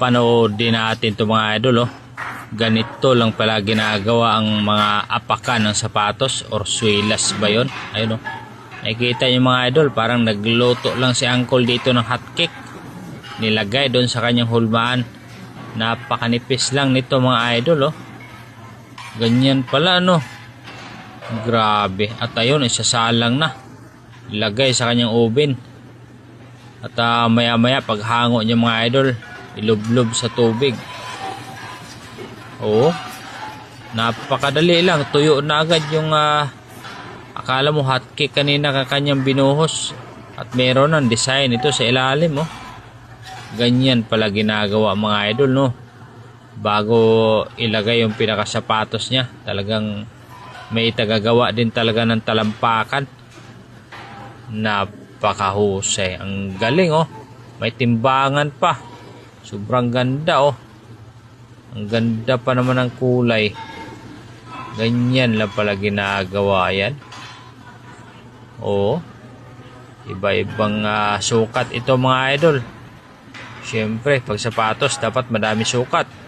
napanood din natin to mga idol, oh. Ganito lang pala ginagawa ang mga apakan ng sapatos or swilas ba yun? Ayun, oh. Nakikita nyo mga idol, parang nagluto lang si uncle dito ng hotcake. Nilagay doon sa kanyang hulmaan. Napakanipis lang nito mga idol, oh. Ganyan pala, no. Grabe. At ayun, isasalang na. Ilagay sa kanyang oven. At maya maya paghango niya mga idol, ilublob sa tubig. Oo. Napakadali lang. Tuyo na agad yung akala mo hotcake kanina kanyang binuhos. At meron ng design ito sa ilalim, oh. Ganyan pala ginagawa mga idol, no. Bago ilagay yung pinakasapatos niya, talagang may tagagawa din talaga ng talampakan. Napakahusay. Ang galing, oh. May timbangan pa. Sobrang ganda, oh. Ang ganda pa naman ng kulay. Ganyan lang pala ginagawa yan. Oo. Iba-ibang sukat ito mga idol. Siyempre, pag sapatos dapat madami sukat.